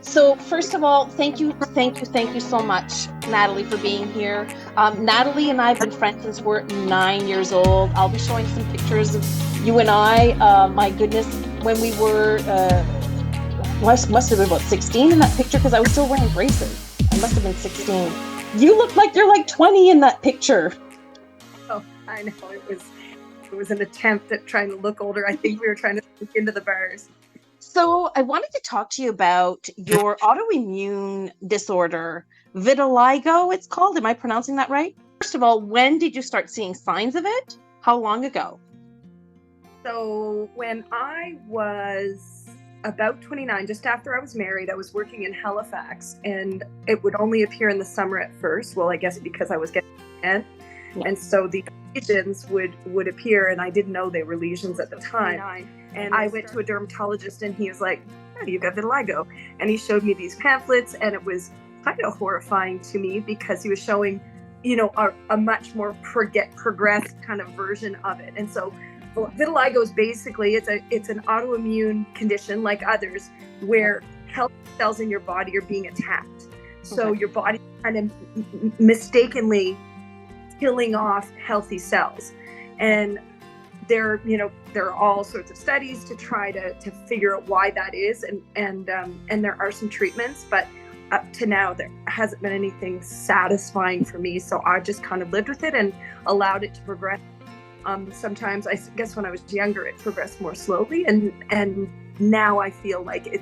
So first of all, thank you so much, Natalie, for being here. Natalie and I have been friends since we're 9 years old. I'll be showing some pictures of you and I. My goodness, when we were, must have been about 16 in that picture because I was still wearing braces. I must have been 16. You look like you're like 20 in that picture. Oh, I know. It was an attempt at trying to look older. I think we were trying to look into the bars. So I wanted to talk to you about your autoimmune disorder, vitiligo, it's called. Am I pronouncing that right? First of all, when did you start seeing signs of it? How long ago? So when I was about 29, just after I was married, I was working in Halifax, and it would only appear in the summer at first. Well, I guess because I was getting pregnant. Yeah. And so the lesions would appear, and I didn't know they were lesions at the time. And I went to a dermatologist, and he was like, "Oh, you got vitiligo." And he showed me these pamphlets, and it was kind of horrifying to me because he was showing, a much more progressed kind of version of it. And so vitiligo is basically, it's an autoimmune condition like others where healthy cells in your body are being attacked. So your body kind of mistakenly killing off healthy cells. And there are all sorts of studies to try to figure out why that is, and there are some treatments, but up to now there hasn't been anything satisfying for me. So I just kind of lived with it and allowed it to progress. Sometimes, I guess when I was younger, it progressed more slowly, and now I feel like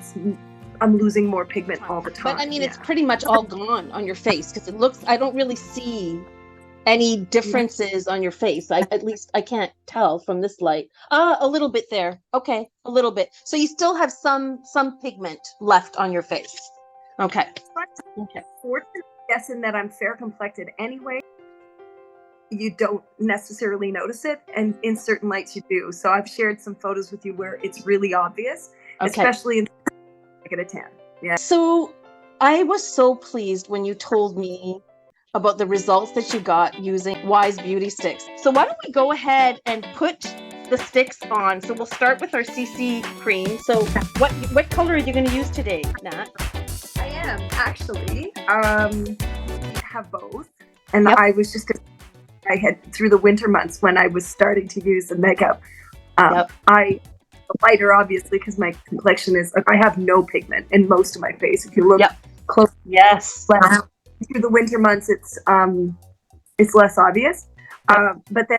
I'm losing more pigment all the time. But I mean, it's pretty much all gone on your face because I don't really see any differences on your face. At least I can't tell from this light. A little bit there. Okay, a little bit. So you still have some pigment left on your face. Okay. Fortunately, guessing that I'm fair complected anyway, you don't necessarily notice it, and in certain lights you do. So I've shared some photos with you where it's really obvious, especially in like a tan. Yeah. So I was so pleased when you told me about the results that you got using Whyz beauty sticks. So why don't we go ahead and put the sticks on? So we'll start with our CC cream. So what color are you going to use today, Nat? I am actually have both, and I was just I had through the winter months when I was starting to use the makeup. I lighter obviously because my complexion is I have no pigment in most of my face. If you look close, yes. Through the winter months, it's less obvious. But then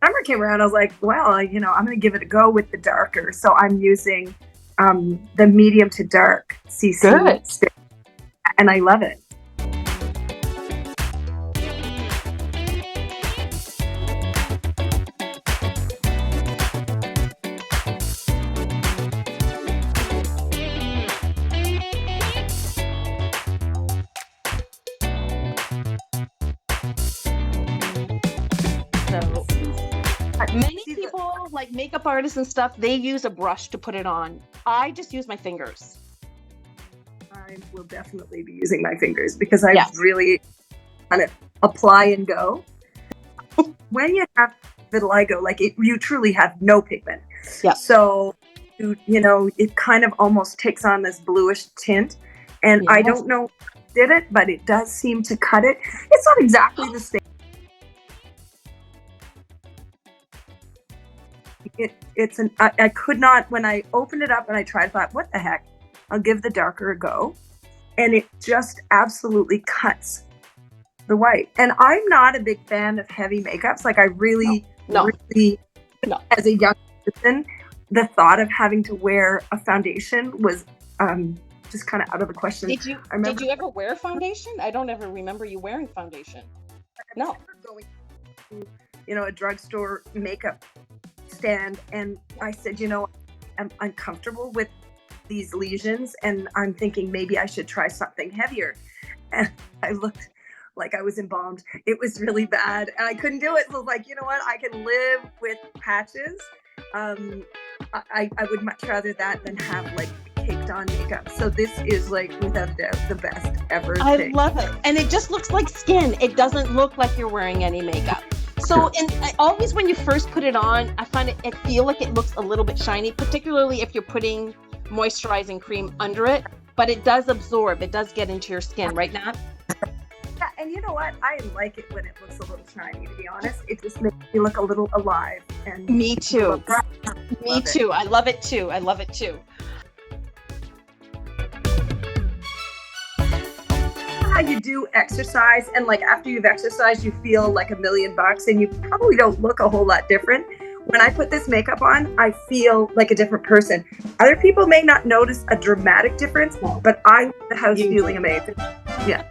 summer came around, I was like, well, I'm going to give it a go with the darker. So I'm using the medium to dark CC stick, and I love it. Many people, like makeup artists and stuff, they use a brush to put it on. I just use my fingers. I will definitely be using my fingers because I really kind of apply and go. When you have vitiligo, you truly have no pigment. Yeah. So, it kind of almost takes on this bluish tint. And I don't know who did it, but it does seem to cut it. It's not exactly the same. I could not, when I opened it up and I tried, thought, what the heck? I'll give the darker a go. And it just absolutely cuts the white. And I'm not a big fan of heavy makeups. Like I really, as a young person, the thought of having to wear a foundation was just kind of out of the question. Did you ever wear foundation? I don't ever remember you wearing foundation. I remember going to, a drugstore makeup stand, and I said, I'm uncomfortable with these lesions, and I'm thinking maybe I should try something heavier. And I looked like I was embalmed. It was really bad, and I couldn't do it. So I was like, you know what? I can live with patches. I would much rather that than have caked on makeup. So this is without a doubt the best ever I thing. love it. And it just looks like skin. It doesn't look like you're wearing any makeup. So always when you first put it on, I find I feel like it looks a little bit shiny, particularly if you're putting moisturizing cream under it. but it does absorb. It does get into your skin, right, Nat? Yeah, and you know what? I like it when it looks a little shiny, to be honest. It just makes me look a little alive. And Me too. Me Love it. too. I love it too. I love it too. How you do exercise, and like after you've exercised, you feel like $1,000,000, and you probably don't look a whole lot different. When I put this makeup on, I feel like a different person. Other people may not notice a dramatic difference, but I leave the house feeling amazing. Yeah.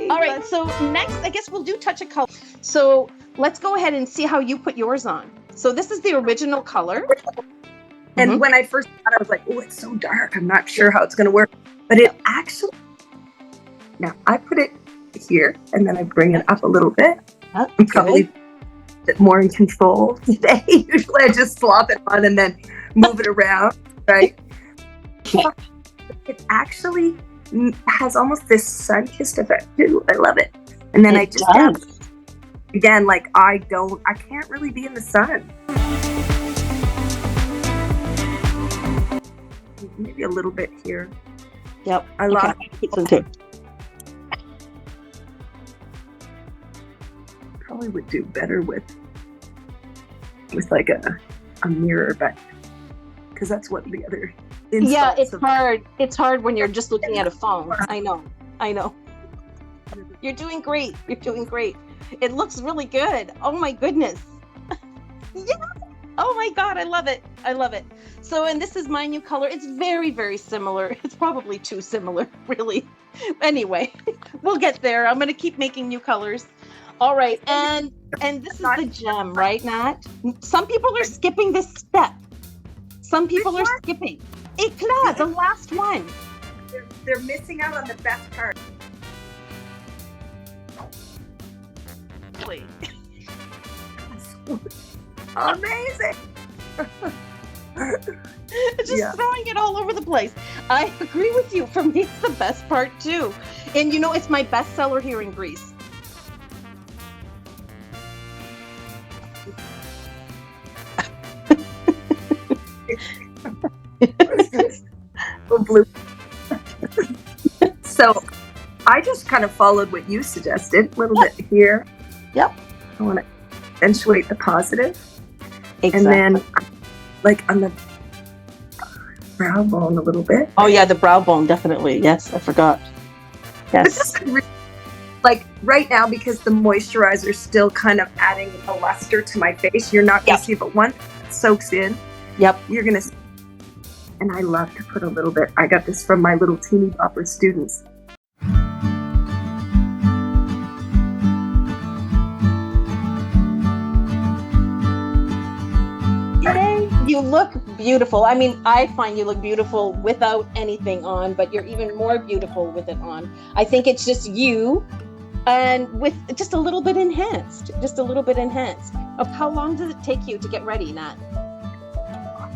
All right. So next, I guess we'll do touch of color. So let's go ahead and see how you put yours on. So this is the original color. And when I first got it, I was like, oh, it's so dark. I'm not sure how it's going to work. But it actually, now I put it here and then I bring it up a little bit. I'm probably a bit more in control today. Usually I just slop it on and then move it around, right? It actually has almost this sun-kissed effect too. I love it. And then I just have, again, like I can't really be in the sun. Maybe a little bit here. Yep. I love it. Probably would do better with like a mirror, but because that's what the other yeah, it's hard. It's hard when you're just looking at a phone. I know. You're doing great. You're doing great. It looks really good. Oh my goodness. Yeah. Oh my God, I love it. I love it. So, and this is my new color. It's very, very similar. It's probably too similar, really. Anyway, we'll get there. I'm going to keep making new colors. All right. And this is the gem, right, Nat? Some people are skipping this step. Some people are skipping. Eclat, the last one. They're missing out on the best part. Wait. Amazing. Just throwing it all over the place. I agree with you. For me, it's the best part too. And you know, it's my best seller here in Greece. Blue. So I just kind of followed what you suggested, a little bit here. Yep. I want to accentuate the positive. Exactly. And then like on the brow bone a little bit. Oh yeah, the brow bone, definitely. Yes, I forgot. Yes. Like right now, because the moisturizer is still kind of adding a luster to my face, you're not going to see, but once it soaks in, you're going to see. And I love to put a little bit. I got this from my little teeny bopper students. Yay! You look beautiful. I mean, I find you look beautiful without anything on, but you're even more beautiful with it on. I think it's just you and with just a little bit enhanced. Just a little bit enhanced. How long does it take you to get ready, Nat?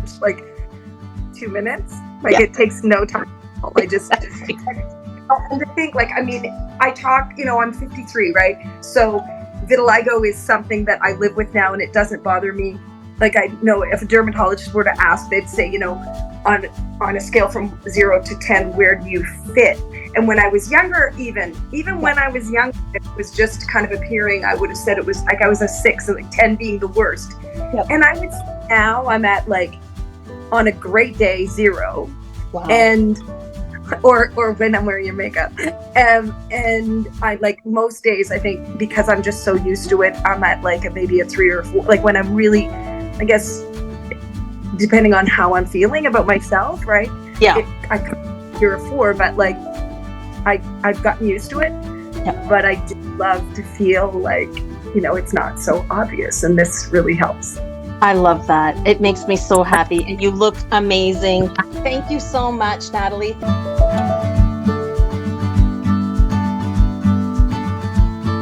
It's like 2 minutes. Like it takes no time. I just and to think, like, I mean, I talk, you know, I'm 53, right? So vitiligo is something that I live with now, and it doesn't bother me. Like, I know if a dermatologist were to ask, they'd say, you know, on a scale from 0 to 10, where do you fit? And when I was younger, even when I was young, it was just kind of appearing, I would have said it was like I was a 6, and like 10 being the worst. And I would say now I'm at like, on a great day, 0. Wow. And or when I'm wearing your makeup, and I like most days, I think because I'm just so used to it, I'm at like maybe a 3 or 4. Like when I'm really, I guess, depending on how I'm feeling about myself, right? I could be a 4, but like I've gotten used to it. But I do love to feel like, you know, it's not so obvious, and this really helps. I love that. It makes me so happy, and you look amazing. Thank you so much, Nathalie.